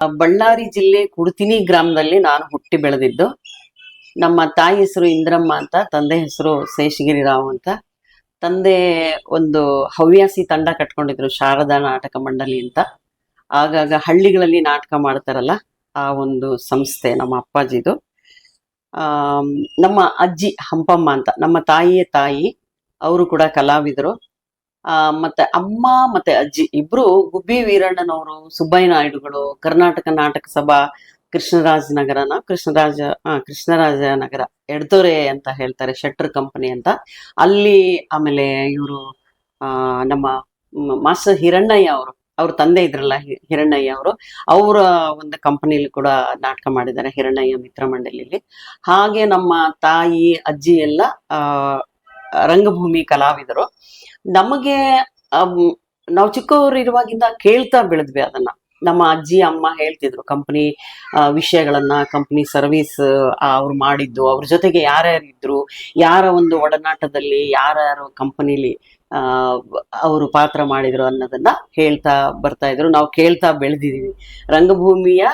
ಬಳ್ಳಾರಿ ಜಿಲ್ಲೆ ಕುಡ್ತಿನಿ ಗ್ರಾಮದಲ್ಲಿ ನಾನು ಹುಟ್ಟಿ ಬೆಳೆದಿದ್ದು. ನಮ್ಮ ತಾಯಿ ಹೆಸರು ಇಂದ್ರಮ್ಮ ಅಂತ, ತಂದೆ ಹೆಸರು ಶೇಷಗಿರಿ ರಾವ್ ಅಂತ. ತಂದೆ ಒಂದು ಹವ್ಯಾಸಿ ತಂಡ ಕಟ್ಕೊಂಡಿದ್ರು, ಶಾರದಾ ನಾಟಕ ಮಂಡಳಿ ಅಂತ. ಆಗಾಗ ಹಳ್ಳಿಗಳಲ್ಲಿ ನಾಟಕ ಮಾಡ್ತಾರಲ್ಲ, ಆ ಒಂದು ಸಂಸ್ಥೆ ನಮ್ಮ ಅಪ್ಪಾಜಿದು. ನಮ್ಮ ಅಜ್ಜಿ ಹಂಪಮ್ಮ ಅಂತ, ನಮ್ಮ ತಾಯಿಯ ತಾಯಿ, ಅವರು ಕೂಡ ಕಲಾವಿದರು. ಮತ್ತೆ ಅಮ್ಮ ಮತ್ತೆ ಅಜ್ಜಿ ಇಬ್ರು ಗುಬ್ಬಿ ವೀರಣ್ಣನವರು, ಸುಬ್ಬಯ್ಯ ನಾಯ್ಡುಗಳು, ಕರ್ನಾಟಕ ನಾಟಕ ಸಭಾ ಕೃಷ್ಣರಾಜ ನಗರ ಎಡ್ತೋರೆ ಅಂತ ಹೇಳ್ತಾರೆ, ಶೆಟ್ರ್ ಕಂಪನಿ ಅಂತ, ಅಲ್ಲಿ. ಆಮೇಲೆ ಇವರು ನಮ್ಮ ಮಾಸ್ಟರ್ ಹಿರಣ್ಣಯ್ಯ ಅವರು, ಅವ್ರ ತಂದೆ ಇದ್ರಲ್ಲ ಹಿರಣ್ಣಯ್ಯ ಅವರು, ಅವರ ಒಂದು ಕಂಪನಿಲಿ ಕೂಡ ನಾಟಕ ಮಾಡಿದ್ದಾರೆ, ಹಿರಣ್ಣಯ್ಯ ಮಿತ್ರ ಮಂಡಳಿಲಿ. ಹಾಗೆ ನಮ್ಮ ತಾಯಿ ಅಜ್ಜಿ ಎಲ್ಲ ರಂಗಭೂಮಿ ಕಲಾವಿದರು. ನಮಗೆ ನಾವು ಚಿಕ್ಕವರು ಇರುವಾಗಿಂದ ಕೇಳ್ತಾ ಬೆಳೆದ್ವಿ ಅದನ್ನ. ನಮ್ಮ ಅಜ್ಜಿ ಅಮ್ಮ ಹೇಳ್ತಿದ್ರು ಕಂಪನಿ ವಿಷಯಗಳನ್ನ, ಕಂಪನಿ ಸರ್ವಿಸ್ ಅವ್ರು ಮಾಡಿದ್ದು, ಅವ್ರ ಜೊತೆಗೆ ಯಾರ್ಯಾರಿದ್ರು, ಯಾರ ಒಂದು ಒಡನಾಟದಲ್ಲಿ ಯಾರ್ಯಾರು ಕಂಪನಿಲಿ ಅವರು ಪಾತ್ರ ಮಾಡಿದ್ರು ಅನ್ನೋದನ್ನ ಹೇಳ್ತಾ ಬರ್ತಾ ಇದ್ರು. ನಾವು ಕೇಳ್ತಾ ಬೆಳೆದಿದೀವಿ. ರಂಗಭೂಮಿಯ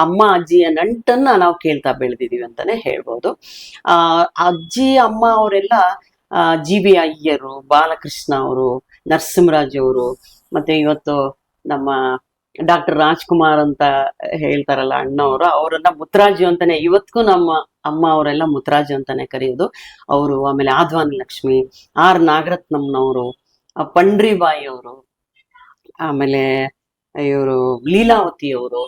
ಅಮ್ಮ ಅಜ್ಜಿಯ ನಂಟನ್ನ ನಾವು ಕೇಳ್ತಾ ಬೆಳೆದಿದೀವಿ ಅಂತಾನೆ ಹೇಳ್ಬೋದು. ಅಜ್ಜಿ ಅಮ್ಮ ಅವರೆಲ್ಲ ಜಿ.ಬಿ. ಅಯ್ಯರು, ಬಾಲಕೃಷ್ಣ ಅವರು, ನರಸಿಂಹರಾಜ್ ಅವರು, ಮತ್ತೆ ಇವತ್ತು ನಮ್ಮ ಡಾಕ್ಟರ್ ರಾಜ್ಕುಮಾರ್ ಅಂತ ಹೇಳ್ತಾರಲ್ಲ ಅಣ್ಣವರು, ಅವರನ್ನ ಮುತ್ತರಾಜು ಅಂತಾನೆ ಇವತ್ತಿಗೂ ನಮ್ಮ ಅಮ್ಮ ಅವರೆಲ್ಲ ಮುತ್ತರಾಜು ಅಂತಾನೆ ಕರೆಯೋದು ಅವರು. ಆಮೇಲೆ ಆದ್ವಾನಿ ಲಕ್ಷ್ಮಿ, ಆರ್ ನಾಗರತ್ನಂನವರು, ಪಂಡ್ರಿಬಾಯಿ ಅವರು, ಆಮೇಲೆ ಇವರು ಲೀಲಾವತಿ ಅವರು,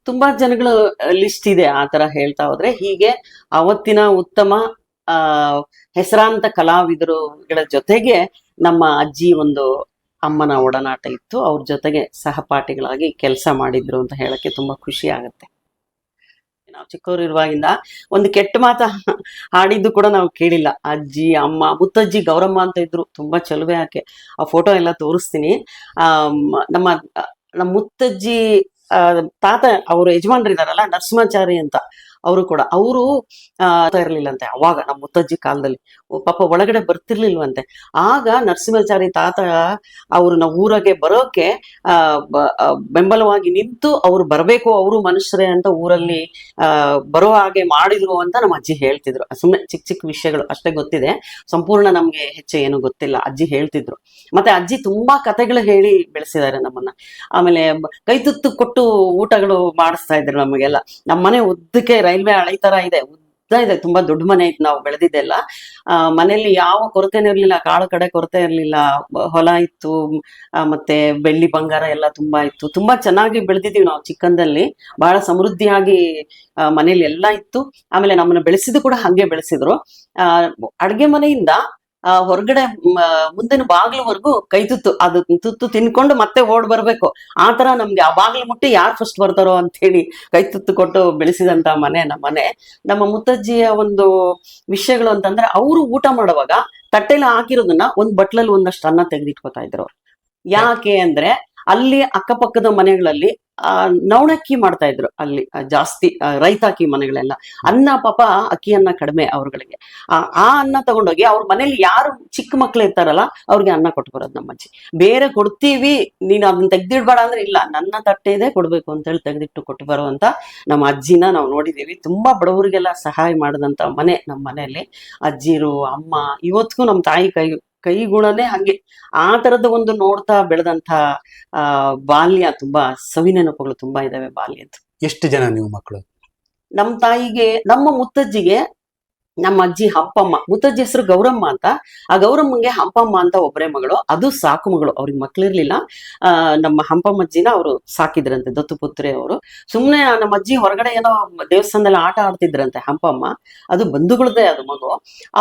ತುಂಬಾ ಜನಗಳು ಲಿಸ್ಟ್ ಇದೆ ಆ ತರ ಹೇಳ್ತಾ ಹೋದ್ರೆ. ಹೀಗೆ ಅವತ್ತಿನ ಉತ್ತಮ ಹೆಸರಾಂತ ಕಲಾವಿದರುಗಳ ಜೊತೆಗೆ ನಮ್ಮ ಅಜ್ಜಿ ಒಂದು ಅಮ್ಮನ ಒಡನಾಟ ಇತ್ತು. ಅವ್ರ ಜೊತೆಗೆ ಸಹಪಾಠಿಗಳಾಗಿ ಕೆಲಸ ಮಾಡಿದ್ರು ಅಂತ ಹೇಳಕ್ಕೆ ತುಂಬಾ ಖುಷಿ ಆಗುತ್ತೆ. ನಾವು ಚಿಕ್ಕವರು ಇರುವಾಗಿಂದ ಒಂದು ಕೆಟ್ಟ ಮಾತ ಹಾಡಿದ್ದು ಕೂಡ ನಾವು ಕೇಳಿಲ್ಲ. ಅಜ್ಜಿ ಅಮ್ಮ, ಮುತ್ತಜ್ಜಿ ಗೌರಮ್ಮ ಅಂತ ಇದ್ರು, ತುಂಬಾ ಚಲುವೆ ಆಕೆ. ಆ ಫೋಟೋ ಎಲ್ಲ ತೋರಿಸ್ತೀನಿ. ನಮ್ಮ ಮುತ್ತಜ್ಜಿ ತಾತ, ಅವರು ಯಜಮಾನ್ರಿದಾರಲ್ಲ ನರಸಿಂಹಾಚಾರಿ ಅಂತ, ಅವರು ಕೂಡ, ಅವರು ಇರ್ಲಿಲ್ಲಂತೆ ಅವಾಗ ನಮ್ಮ ಮುತ್ತಜ್ಜಿ ಕಾಲದಲ್ಲಿ. ಪಾಪ ಒಳಗಡೆ ಬರ್ತಿರ್ಲಿಲ್ವಂತೆ. ಆಗ ನರಸಿಂಹಾಚಾರಿ ತಾತ ಅವ್ರನ್ನ ಊರಿಗೆ ಬರೋಕೆ ಬೆಂಬಲವಾಗಿ ನಿಂತು, ಅವ್ರು ಬರಬೇಕು, ಅವರು ಮನುಷ್ಯರೇ ಅಂತ ಊರಲ್ಲಿ ಬರೋ ಹಾಗೆ ಮಾಡಿದ್ರು ಅಂತ ನಮ್ಮ ಅಜ್ಜಿ ಹೇಳ್ತಿದ್ರು. ಸುಮ್ಮನೆ ಚಿಕ್ಕ ಚಿಕ್ಕ ವಿಷಯಗಳು ಅಷ್ಟೇ ಗೊತ್ತಿದೆ, ಸಂಪೂರ್ಣ ನಮ್ಗೆ ಹೆಚ್ಚು ಏನು ಗೊತ್ತಿಲ್ಲ. ಅಜ್ಜಿ ಹೇಳ್ತಿದ್ರು. ಮತ್ತೆ ಅಜ್ಜಿ ತುಂಬಾ ಕಥೆಗಳು ಹೇಳಿ ಬೆಳೆಸಿದ್ದಾರೆ ನಮ್ಮನ್ನ. ಆಮೇಲೆ ಕೈ ತುತ್ತು ಕೊಟ್ಟು ಊಟಗಳು ಮಾಡಿಸ್ತಾ ಇದ್ರು ನಮಗೆಲ್ಲ. ನಮ್ಮನೆ ಉದ್ದಕ್ಕೆ ರೈಲ್ವೆ ಹಳಿ ತರ ಇದೆ, ಉದ್ದ ಇದೆ, ತುಂಬಾ ದೊಡ್ಡ ಮನೆ ಇತ್ತು ನಾವು ಬೆಳೆದಿದ್ದೆಲ್ಲ. ಮನೆಯಲ್ಲಿ ಯಾವ ಕೊರತೆನೂ ಇರ್ಲಿಲ್ಲ, ಕಾಳು ಕಡೆ ಕೊರತೆ ಇರ್ಲಿಲ್ಲ, ಹೊಲ ಇತ್ತು, ಮತ್ತೆ ಬೆಳ್ಳಿ ಬಂಗಾರ ಎಲ್ಲ ತುಂಬಾ ಇತ್ತು. ತುಂಬಾ ಚೆನ್ನಾಗಿ ಬೆಳೆದಿದ್ದೀವಿ ನಾವು ಚಿಕ್ಕಂದಲ್ಲಿ, ಬಹಳ ಸಮೃದ್ಧಿಯಾಗಿ ಮನೇಲಿ ಎಲ್ಲ ಇತ್ತು. ಆಮೇಲೆ ನಮ್ಮನ್ನ ಬೆಳೆಸಿದ್ದು ಕೂಡ ಹಂಗೆ ಬೆಳೆಸಿದ್ರು. ಅಡ್ಗೆ ಮನೆಯಿಂದ ಹೊರಗಡೆ ಮುಂದಿನ ಬಾಗ್ಲವರೆಗೂ ಕೈ ತುತ್ತು, ಅದು ತುತ್ತು ತಿನ್ಕೊಂಡು ಮತ್ತೆ ಓಡ್ ಬರ್ಬೇಕು. ಆ ತರ ನಮ್ಗೆ ಆ ಬಾಗ್ಲು ಮುಟ್ಟಿ ಯಾರು ಫಸ್ಟ್ ಬರ್ತಾರೋ ಅಂತ ಹೇಳಿ ಕೈ ತುತ್ತು ಕೊಟ್ಟು ಬೆಳೆಸಿದಂತ ಮನೆ ನಮ್ಮ ಮನೆ. ನಮ್ಮ ಮುತ್ತಜ್ಜಿಯ ಒಂದು ವಿಷಯಗಳು ಅಂತಂದ್ರೆ, ಅವರು ಊಟ ಮಾಡುವಾಗ ತಟ್ಟೆಲಿ ಹಾಕಿರೋದನ್ನ ಒಂದ್ ಬಟ್ಲಲ್ಲಿ ಒಂದಷ್ಟು ಅನ್ನ ತೆಗೆದಿಟ್ಕೋತಾ ಇದ್ರು. ಯಾಕೆ ಅಂದ್ರೆ ಅಲ್ಲಿ ಅಕ್ಕಪಕ್ಕದ ಮನೆಗಳಲ್ಲಿ ನವಣಕ್ಕಿ ಮಾಡ್ತಾ ಇದ್ರು, ಅಲ್ಲಿ ಜಾಸ್ತಿ ರೈತಾಕಿ ಮನೆಗಳೆಲ್ಲ. ಅನ್ನ ಪಾಪ ಅಕ್ಕಿ ಅನ್ನ ಕಡಿಮೆ ಅವ್ರಗಳಿಗೆ. ಆ ಅನ್ನ ತಗೊಂಡೋಗಿ ಅವ್ರ ಮನೇಲಿ ಯಾರು ಚಿಕ್ಕ ಮಕ್ಳು ಇರ್ತಾರಲ್ಲ ಅವ್ರಿಗೆ ಅನ್ನ ಕೊಟ್ಟು ಬರೋದು ನಮ್ಮ ಅಜ್ಜಿ. ಬೇರೆ ಕೊಡ್ತೀವಿ, ನೀನ್ ಅದನ್ನ ತೆಗ್ದಿಡ್ಬೇಡ ಅಂದ್ರೆ, ಇಲ್ಲ ನನ್ನ ತಟ್ಟೆ ಇದೆ ಕೊಡ್ಬೇಕು ಅಂತ ಹೇಳಿ ತೆಗೆದಿಟ್ಟು ಕೊಟ್ಟು ಬರುವಂತ ನಮ್ಮ ಅಜ್ಜಿನ ನಾವು ನೋಡಿದೀವಿ. ತುಂಬಾ ಬಡವರಿಗೆಲ್ಲ ಸಹಾಯ ಮಾಡಿದಂತ ಮನೆ ನಮ್ಮ ಮನೆಯಲ್ಲಿ. ಅಜ್ಜಿರು ಅಮ್ಮ ಇವತ್ತಿಗೂ ನಮ್ಮ ತಾಯಿ ಕೈ ಗುಣನೇ ಹಂಗೆ. ಆ ತರದ ಒಂದು ನೋಡ್ತಾ ಬೆಳೆದಂತ ಬಾಲ್ಯ, ತುಂಬಾ ಸವಿನೆನಪುಗಳು ತುಂಬಾ ಇದಾವೆ ಬಾಲ್ಯದ್ದು. ಎಷ್ಟು ಜನ ನೀವು ಮಕ್ಕಳು? ನಮ್ಮ ತಾಯಿಗೆ, ನಮ್ಮ ಮುತ್ತಜ್ಜಿಗೆ ನಮ್ಮ ಅಜ್ಜಿ ಹಂಪಮ್ಮ, ಮುತ್ತಜ್ಜಿ ಹೆಸರು ಗೌರಮ್ಮ ಅಂತ. ಆ ಗೌರಮ್ಮಂಗೆ ಹಂಪಮ್ಮ ಅಂತ ಒಬ್ಬರೇ ಮಗಳು, ಅದು ಸಾಕು ಮಗಳು, ಅವ್ರಿಗೆ ಮಕ್ಳಿರ್ಲಿಲ್ಲ. ನಮ್ಮ ಹಂಪಮ್ಮಜ್ಜಿನ ಅವರು ಸಾಕಿದ್ರಂತೆ, ದತ್ತು ಪುತ್ರಿ ಅವರು. ಸುಮ್ನೆ ನಮ್ಮ ಅಜ್ಜಿ ಹೊರಗಡೆ ಏನೋ ದೇವಸ್ಥಾನದಲ್ಲಿ ಆಟ ಆಡ್ತಿದ್ರಂತೆ ಹಂಪಮ್ಮ, ಅದು ಬಂಧುಗಳದ್ದೇ ಅದು ಮಗು.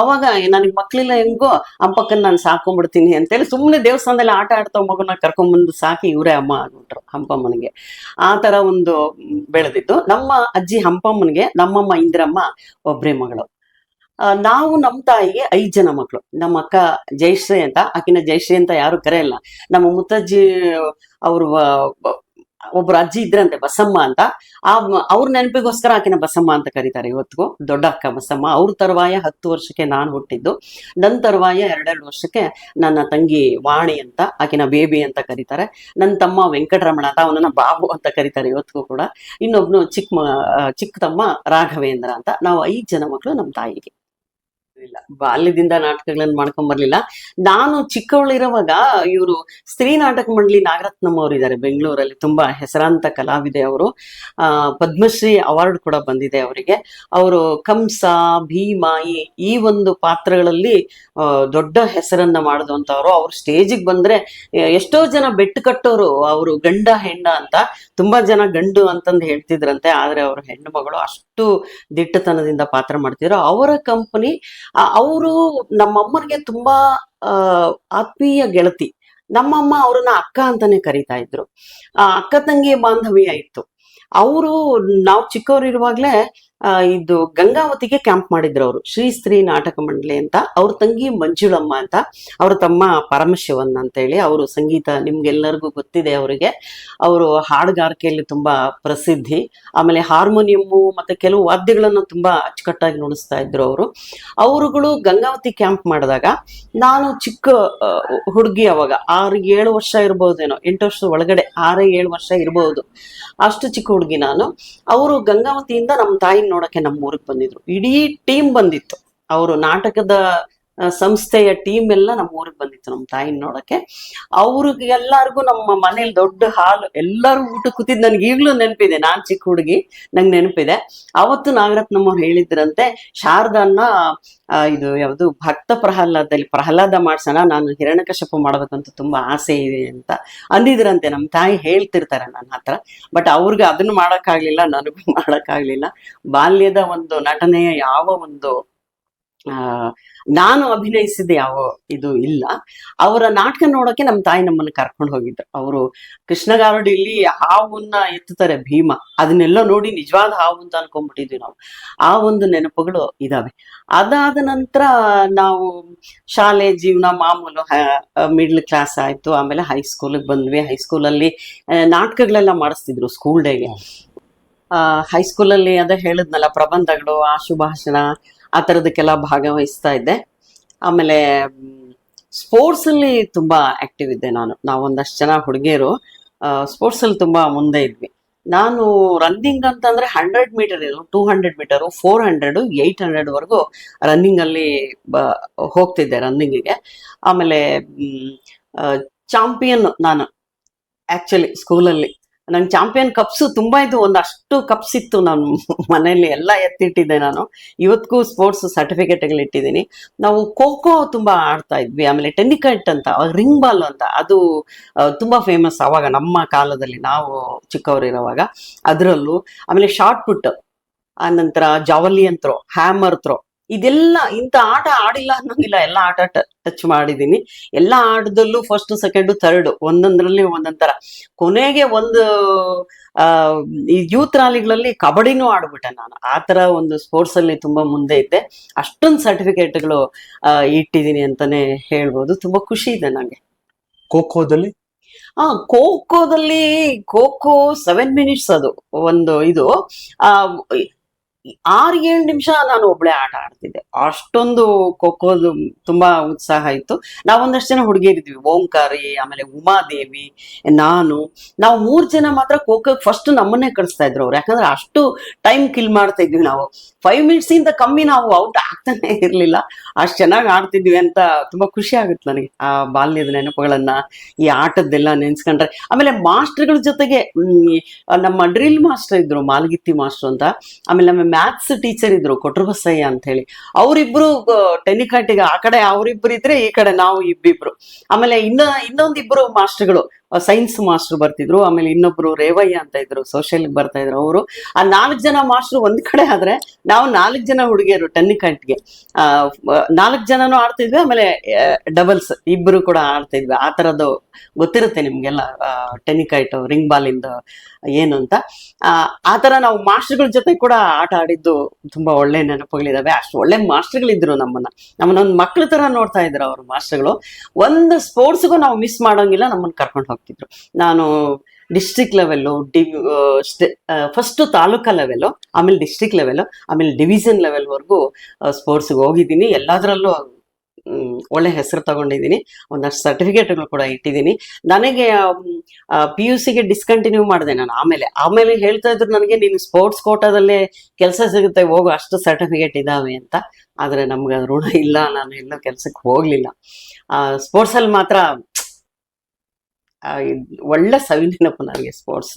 ಅವಾಗ ನನಗೆ ಮಕ್ಳಿಲ್ಲ, ಹೆಂಗೋ ಹಂಪಕ್ಕನ್ ನಾನು ಸಾಕೊಂಡ್ಬಿಡ್ತೀನಿ ಅಂತೇಳಿ ಸುಮ್ಮನೆ ದೇವಸ್ಥಾನದಲ್ಲಿ ಆಟ ಆಡ್ತಾ ಮಗುನ ಕರ್ಕೊಂಡ್ಬಂದು ಸಾಕಿ ಇವರೇ ಅಮ್ಮ ಆಗ್ಬಿಟ್ರು ಹಂಪಮ್ಮನಿಗೆ. ಆ ತರ ಒಂದು ಬೆಳೆದಿದ್ದು. ನಮ್ಮ ಅಜ್ಜಿ ಹಂಪಮ್ಮನಿಗೆ ನಮ್ಮಮ್ಮ ಇಂದಿರಮ್ಮ ಒಬ್ರೇ ಮಗಳು. ನಾವು ನಮ್ಮ ತಾಯಿಗೆ 5 ಜನ ಮಕ್ಕಳು. ನಮ್ಮ ಅಕ್ಕ ಜಯಶ್ರೀ ಅಂತ, ಆಕಿನ ಜಯಶ್ರೀ ಅಂತ ಯಾರು ಕರೆಯಲ್ಲ. ನಮ್ಮ ಮುತ್ತಜ್ಜಿ ಅವರು ಒಬ್ರು ಅಜ್ಜಿ ಇದ್ರಂತೆ ಬಸಮ್ಮ ಅಂತ. ಅವ್ರ ನೆನಪಿಗೋಸ್ಕರ ಆಕಿನ ಬಸಮ್ಮ ಅಂತ ಕರೀತಾರೆ ಇವತ್ತಿಗೂ. ದೊಡ್ಡ ಅಕ್ಕ ಬಸಮ್ಮ. ಅವ್ರ ತರುವಾಯ 10 ವರ್ಷಕ್ಕೆ ನಾನು ಹುಟ್ಟಿದ್ದು, ನನ್ನ ತರುವಾಯ 2 ವರ್ಷಕ್ಕೆ ನನ್ನ ತಂಗಿ ವಾಣಿ ಅಂತ, ಆಕಿನ ಬೇಬಿ ಅಂತ ಕರೀತಾರೆ. ನನ್ನ ತಮ್ಮ ವೆಂಕಟರಮಣ ಅಂತ, ಅವನನ್ನ ಬಾಬು ಅಂತ ಕರೀತಾರೆ ಇವತ್ತಿಗೂ ಕೂಡ. ಇನ್ನೊಬ್ನು ಚಿಕ್ಕ ತಮ್ಮ ರಾಘವೇಂದ್ರ ಅಂತ. ನಾವು 5 ಜನ ಮಕ್ಕಳು ನಮ್ಮ ತಾಯಿಗೆ. ಇಲ್ಲ, ಬಾಲ್ಯದಿಂದ ನಾಟಕಗಳನ್ನ ಮಾಡ್ಕೊಂಡ್ ಬರ್ಲಿಲ್ಲ. ನಾನು ಚಿಕ್ಕವಳಿರುವಾಗ ಇವರು ಸ್ತ್ರೀ ನಾಟಕ ಮಂಡಳಿ ನಾಗರತ್ನಮ್ಮ ಅವರು ಇದ್ದಾರೆ ಬೆಂಗಳೂರಲ್ಲಿ, ತುಂಬಾ ಹೆಸರಾಂತ ಕಲಾವಿದೆ ಅವರು. ಪದ್ಮಶ್ರೀ ಅವಾರ್ಡ್ ಕೂಡ ಬಂದಿದೆ ಅವರಿಗೆ. ಅವರು ಕಂಸ, ಭೀಮ ಈ ಒಂದು ಪಾತ್ರಗಳಲ್ಲಿ ದೊಡ್ಡ ಹೆಸರನ್ನ ಮಾಡಿದಂಥವ್ರು. ಅವ್ರು ಸ್ಟೇಜಿಗೆ ಬಂದ್ರೆ ಎಷ್ಟೋ ಜನ ಬೆಟ್ಟು ಕಟ್ಟೋರು. ಅವರು ಗಂಡ ಹೆಣ್ಣ ಅಂತ, ತುಂಬಾ ಜನ ಗಂಡು ಅಂತಂದು ಹೇಳ್ತಿದ್ರಂತೆ, ಆದ್ರೆ ಅವ್ರ ಹೆಣ್ಣು ಮಗಳು ಅಷ್ಟು ದಿಟ್ಟತನದಿಂದ ಪಾತ್ರ ಮಾಡ್ತಿದ್ರು. ಅವರ ಕಂಪನಿ. ಅವರು ನಮ್ಮಮ್ಮನಿಗೆ ತುಂಬಾ ಆತ್ಮೀಯ ಗೆಳತಿ. ನಮ್ಮಮ್ಮ ಅವ್ರನ್ನ ಅಕ್ಕ ಅಂತಾನೆ ಕರೀತಾ ಇದ್ರು. ಅಕ್ಕ ತಂಗಿ ಬಾಂಧವ್ಯ ಇತ್ತು. ಅವರು ನಾವು ಚಿಕ್ಕವರಿರುವಾಗ್ಲೇ ಇದು ಗಂಗಾವತಿಗೆ ಕ್ಯಾಂಪ್ ಮಾಡಿದ್ರು ಅವರು, ಶ್ರೀ ಸ್ತ್ರೀ ನಾಟಕ ಮಂಡಳಿ ಅಂತ. ಅವ್ರ ತಂಗಿ ಮಂಜುಳಮ್ಮ ಅಂತ, ಅವ್ರ ತಮ್ಮ ಪರಮಶಿವನ್ ಅಂತ ಹೇಳಿ. ಅವರು ಸಂಗೀತ ನಿಮ್ಗೆಲ್ಲರಿಗೂ ಗೊತ್ತಿದೆ ಅವರಿಗೆ. ಅವರು ಹಾಡುಗಾರಿಕೆಯಲ್ಲಿ ತುಂಬಾ ಪ್ರಸಿದ್ಧಿ. ಆಮೇಲೆ ಹಾರ್ಮೋನಿಯಮ್ಮು ಮತ್ತೆ ಕೆಲವು ವಾದ್ಯಗಳನ್ನು ತುಂಬಾ ಅಚ್ಚುಕಟ್ಟಾಗಿ ನುಡಿಸ್ತಾ ಇದ್ರು ಅವರು. ಅವರುಗಳು ಗಂಗಾವತಿ ಕ್ಯಾಂಪ್ ಮಾಡಿದಾಗ ನಾನು ಚಿಕ್ಕ ಹುಡುಗಿ, ಅವಾಗ 6-7 ವರ್ಷ ಇರ್ಬಹುದೇನೋ, 8 ವರ್ಷದ ಒಳಗಡೆ 6-7 ವರ್ಷ ಇರಬಹುದು, ಅಷ್ಟು ಚಿಕ್ಕ ಹುಡುಗಿ ನಾನು. ಅವರು ಗಂಗಾವತಿಯಿಂದ ನಮ್ಮ ತಾಯಿ ನೋಡಕ್ಕೆ ನಮ್ಮ ಊರಿಗೆ ಬಂದಿದ್ರು. ಇಡೀ ಟೀಮ್ ಬಂದಿತ್ತು. ಅವರು ನಾಟಕದ ಸಂಸ್ಥೆಯ ಟೀಮ್ ಎಲ್ಲ ನಮ್ಮ ಊರಿಗೆ ಬಂದಿತ್ತು ನಮ್ಮ ತಾಯಿನ ನೋಡಕ್ಕೆ. ಅವ್ರಿಗೆ ಎಲ್ಲಾರ್ಗು ನಮ್ಮ ಮನೇಲಿ ದೊಡ್ಡ ಹಾಲು, ಎಲ್ಲರೂ ಊಟ ಕೂತಿದ್ ನನ್ಗೆ ಈಗ್ಲೂ ನೆನಪಿದೆ. ನಾನ್ ಚಿಕ್ಕ ಹುಡುಗಿ, ನಂಗೆ ನೆನಪಿದೆ. ಅವತ್ತು ನಾಗರತ್ನಮ್ಮವ್ರು ಹೇಳಿದ್ರಂತೆ, ಶಾರದನ್ನ ಇದು ಯಾವುದು ಭಕ್ತ ಪ್ರಹ್ಲಾದ ಮಾಡ್ಸೋಣ, ನಾನು ಹಿರಣ್ಯಕಶಿಪು ಮಾಡ್ಬೇಕಂತ ತುಂಬಾ ಆಸೆ ಇದೆ ಅಂತ ಅಂದಿದ್ರಂತೆ. ನಮ್ಮ ತಾಯಿ ಹೇಳ್ತಿರ್ತಾರೆ ನನ್ನ ಹತ್ರ. ಬಟ್ ಅವ್ರಿಗೆ ಅದನ್ನು ಮಾಡಕ್ಕಾಗ್ಲಿಲ್ಲ, ನನಗೂ ಮಾಡಕ್ಕಾಗ್ಲಿಲ್ಲ. ಬಾಲ್ಯದ ಒಂದು ನಟನೆಯ ಯಾವ ಒಂದು ನಾನು ಅಭಿನಯಿಸಿದ ಯಾವ ಇದು ಇಲ್ಲ. ಅವರ ನಾಟಕ ನೋಡಕ್ಕೆ ನಮ್ಮ ತಾಯಿ ನಮ್ಮನ್ನ ಕರ್ಕೊಂಡು ಹೋಗಿದ್ರು. ಅವರು ಕೃಷ್ಣಗಾರಡಿಯಲ್ಲಿ ಹಾವನ್ನ ಎತ್ತುತ್ತಾರೆ ಭೀಮ, ಅದನ್ನೆಲ್ಲ ನೋಡಿ ನಿಜವಾದ ಹಾವು ಅಂತ ಅನ್ಕೊಂಡ್ಬಿಟ್ಟಿದ್ವಿ ನಾವು. ಆ ಒಂದು ನೆನಪುಗಳು ಇದಾವೆ. ಅದಾದ ನಂತರ ನಾವು ಶಾಲೆ ಜೀವನ ಮಾಮೂಲು, ಮಿಡ್ಲ್ ಕ್ಲಾಸ್ ಆಯ್ತು. ಆಮೇಲೆ ಹೈಸ್ಕೂಲಿಗೆ ಬಂದ್ವಿ. ಹೈಸ್ಕೂಲಲ್ಲಿ ನಾಟಕಗಳೆಲ್ಲ ಮಾಡಿಸ್ತಿದ್ರು ಸ್ಕೂಲ್ ಡೇಗೆ. ಹೈಸ್ಕೂಲಲ್ಲಿ ಅದೇ ಹೇಳಿದ್ನಲ್ಲ, ಪ್ರಬಂಧಗಳು, ಆಶುಭಾಷಣ, ಆ ಥರದಕ್ಕೆಲ್ಲ ಭಾಗವಹಿಸ್ತಾ ಇದ್ದೆ. ಆಮೇಲೆ ಸ್ಪೋರ್ಟ್ಸ್ ಅಲ್ಲಿ ತುಂಬಾ ಆಕ್ಟಿವ್ ಇದ್ದೆ ನಾನು. ನಾವೊಂದಷ್ಟು ಜನ ಹುಡುಗಿಯರು ಸ್ಪೋರ್ಟ್ಸ್ ಅಲ್ಲಿ ತುಂಬಾ ಮುಂದೆ ಇದ್ವಿ. ನಾನು ರನ್ನಿಂಗ್ ಅಂತಂದ್ರೆ 100 ಮೀಟರ್, 200 ಮೀಟರು, 400, 800 ವರೆಗೂ ರನ್ನಿಂಗ್ ಅಲ್ಲಿ ಹೋಗ್ತಿದ್ದೆ ರನ್ನಿಂಗಿಗೆ. ಆಮೇಲೆ ಚಾಂಪಿಯನ್ ನಾನು ಆಕ್ಚುಲಿ ಸ್ಕೂಲಲ್ಲಿ. ನಂಗೆ ಚಾಂಪಿಯನ್ ಕಪ್ಸು ತುಂಬಾ ಇದ್ದು, ಒಂದಷ್ಟು ಕಪ್ಸ್ ಇತ್ತು ನಾನು ಮನೆಯಲ್ಲಿ, ಎಲ್ಲ ಎತ್ತಿಟ್ಟಿದ್ದೆ ನಾನು. ಇವತ್ತಿಗೂ ಸ್ಪೋರ್ಟ್ಸ್ ಸರ್ಟಿಫಿಕೇಟ್ಗಳು ಇಟ್ಟಿದ್ದೀನಿ. ನಾವು ಖೋ ಖೋ ತುಂಬಾ ಆಡ್ತಾ ಇದ್ವಿ. ಆಮೇಲೆ ಟೆನ್ನಿಕೈಟ್ ಅಂತ, ರಿಂಗ್ ಬಾಲ್ ಅಂತ, ಅದು ತುಂಬಾ ಫೇಮಸ್ ಅವಾಗ ನಮ್ಮ ಕಾಲದಲ್ಲಿ, ನಾವು ಚಿಕ್ಕವರಿರುವಾಗ. ಅದರಲ್ಲೂ ಆಮೇಲೆ ಶಾರ್ಟ್ ಪುಟ್, ಆನಂತರ ಜಾವಲಿಯನ್ ಥ್ರೋ, ಹ್ಯಾಮರ್ ಥ್ರೋ, ಇದೆಲ್ಲ ಇಂಥ ಆಟ ಆಡಿಲ್ಲ ಅನ್ನೋಂಗಿಲ್ಲ. ಎಲ್ಲ ಆಟ ಟಚ್ ಮಾಡಿದ್ದೀನಿ. ಎಲ್ಲ ಆಟದಲ್ಲೂ ಫಸ್ಟ್, ಸೆಕೆಂಡು, ಥರ್ಡ್, ಒಂದೊಂದ್ರಲ್ಲಿ ಒಂದೊಂದರ. ಕೊನೆಗೆ ಒಂದು ಈ ಯೂತ್ ರ್ಯಾಲಿಗಳಲ್ಲಿ ಕಬಡ್ಡಿನೂ ಆಡ್ಬಿಟ್ಟೆ ನಾನು. ಆ ತರ ಒಂದು ಸ್ಪೋರ್ಟ್ಸ್ ಅಲ್ಲಿ ತುಂಬಾ ಮುಂದೆ ಇದ್ದೆ. ಅಷ್ಟೊಂದು ಸರ್ಟಿಫಿಕೇಟ್ಗಳು ಇಟ್ಟಿದ್ದೀನಿ ಅಂತಾನೆ ಹೇಳ್ಬೋದು. ತುಂಬಾ ಖುಷಿ ಇದೆ ನಂಗೆ. ಖೋ ಖೋದಲ್ಲಿ ಖೋ ಖೋ 7 ಮಿನಿಟ್ಸ್ ಅದು ಒಂದು ಇದು. 6-7 ನಿಮಿಷ ನಾನು ಒಬ್ಳೆ ಆಟ ಆಡ್ತಿದ್ದೆ. ಅಷ್ಟೊಂದು ಖೋಖೋದು ತುಂಬಾ ಉತ್ಸಾಹ ಇತ್ತು. ನಾವೊಂದಷ್ಟು ಜನ ಹುಡುಗಿಯರಿದ್ವಿ, ಓಂಕಾರಿ, ಆಮೇಲೆ ಉಮಾದೇವಿ, ನಾವು 3 ಜನ ಮಾತ್ರ ಖೋಖೋ ಫಸ್ಟ್ ನಮ್ಮನ್ನೇ ಕಳಿಸ್ತಾ ಇದ್ರು ಅವ್ರು. ಯಾಕಂದ್ರೆ ಅಷ್ಟು ಟೈಮ್ ಕಿಲ್ ಮಾಡ್ತಾ ಇದ್ವಿ ನಾವು. 5 ಮಿನಿಟ್ಸ್ ಇಂದ ಕಮ್ಮಿ ನಾವು ಔಟ್ ಆಗ್ತಾನೆ ಇರ್ಲಿಲ್ಲ, ಅಷ್ಟು ಚೆನ್ನಾಗಿ ಆಡ್ತಿದ್ವಿ ಅಂತ ತುಂಬಾ ಖುಷಿ ಆಗುತ್ತೆ ನನಗೆ ಆ ಬಾಲ್ಯದ ನೆನಪುಗಳನ್ನ, ಈ ಆಟದ್ದೆಲ್ಲ ನೆನ್ಸ್ಕೊಂಡ್ರೆ. ಆಮೇಲೆ ಮಾಸ್ಟರ್ಗಳ ಜೊತೆಗೆ ನಮ್ಮ ಡ್ರಿಲ್ ಮಾಸ್ಟರ್ ಇದ್ರು, ಮಾಲ್ಗಿತ್ತಿ ಮಾಸ್ಟರ್ ಅಂತ. ಆಮೇಲೆ ನಮ್ಮ ಮ್ಯಾಥ್ಸ್ ಟೀಚರ್ ಇದ್ರು, ಕೊಟ್ರು ಬಸಯ್ಯ ಅಂತ ಹೇಳಿ. ಅವರಿಬ್ರು ಟೆನಿಕಾಟಿಗೆ ಆ ಕಡೆ ಅವರಿಬ್ರು ಇದ್ರೆ, ಈ ಕಡೆ ನಾವು ಇಬ್ಬಿಬ್ರು. ಆಮೇಲೆ ಇನ್ನೊಂದಿಬ್ರು ಮಾಸ್ಟರ್ಗಳು, ಸೈನ್ಸ್ ಮಾಸ್ಟರ್ ಬರ್ತಿದ್ರು. ಆಮೇಲೆ ಇನ್ನೊಬ್ರು ರೇವಯ್ಯ ಅಂತ ಇದ್ರು, ಸೋಷಿಯಲ್ ಬರ್ತಾ ಇದ್ರು ಅವರು. ಆ 4 ಜನ ಮಾಸ್ಟರ್ ಒಂದ್ ಕಡೆ ಆದ್ರೆ, ನಾವು 4 ಜನ ಹುಡುಗಿಯರು ಟೆನ್ನಿಕೈಟ್ಗೆ 4 ಜನನು ಆಡ್ತಿದ್ವಿ. ಆಮೇಲೆ ಡಬಲ್ಸ್ ಇಬ್ರು ಕೂಡ ಆಡ್ತಿದ್ವಿ. ಆ ತರದ್ದು ಗೊತ್ತಿರುತ್ತೆ ನಿಮ್ಗೆಲ್ಲ, ಟೆನ್ನಿಕೈಟ್, ರಿಂಗ್ ಬಾಲ್ ಇಂದ ಏನು ಅಂತ. ಆ ತರ ನಾವು ಮಾಸ್ಟರ್ಗಳ ಜೊತೆ ಕೂಡ ಆಟ ಆಡಿದ್ದು ತುಂಬಾ ಒಳ್ಳೆ ನೆನಪುಗಳಿದಾವೆ. ಅಷ್ಟು ಒಳ್ಳೆ ಮಾಸ್ಟರ್ಗಳಿದ್ರು. ನಮ್ಮನ್ನೊಂದು ಮಕ್ಳ ತರ ನೋಡ್ತಾ ಇದ್ರು ಅವರು ಮಾಸ್ಟರ್ಗಳು. ಒಂದು ಸ್ಪೋರ್ಟ್ಸ್ಗೂ ನಾವು ಮಿಸ್ ಮಾಡೋಂಗಿಲ್ಲ, ನಮ್ಮನ್ನ ಕರ್ಕೊಂಡು ಹೋಗ್ತಿದ್ರು. ನಾನು district level first taluka level, ಆಮೇಲೆ ಡಿಸ್ಟ್ರಿಕ್ಟ್ ಲೆವೆಲ್, ಆಮೇಲೆ ಡಿವಿಷನ್ ಲೆವೆಲ್ವರೆಗೂ ಸ್ಪೋರ್ಟ್ಸ್ಗೆ ಹೋಗಿದ್ದೀನಿ. ಎಲ್ಲದರಲ್ಲೂ ಒಳ್ಳೆ ಹೆಸರು ತಗೊಂಡಿದ್ದೀನಿ. ಒಂದಷ್ಟು ಸರ್ಟಿಫಿಕೇಟ್ಗಳು ಕೂಡ ಇಟ್ಟಿದ್ದೀನಿ. ನನಗೆ PUCಗೆ ಡಿಸ್ಕಂಟಿನ್ಯೂ ಮಾಡಿದೆ ನಾನು. ಆಮೇಲೆ ಹೇಳ್ತಾ ಇದ್ರು ನನಗೆ, ನೀನು ಸ್ಪೋರ್ಟ್ಸ್ ಕೋಟಾದಲ್ಲೇ ಕೆಲಸ ಸಿಗುತ್ತೆ ಹೋಗು, ಅಷ್ಟು ಸರ್ಟಿಫಿಕೇಟ್ ಇದಾವೆ ಅಂತ. ಆದರೆ ನಮ್ಗೆ ಅದು ಋಣ ಇಲ್ಲ, ನಾನು ಎಲ್ಲೋ ಕೆಲಸಕ್ಕೆ ಹೋಗ್ಲಿಲ್ಲ. ಸ್ಪೋರ್ಟ್ಸಲ್ಲಿ ಮಾತ್ರ ಒಳ್ಳೆ ಸವಿನೆನಪು ನನಗೆ ಸ್ಪೋರ್ಟ್ಸ್.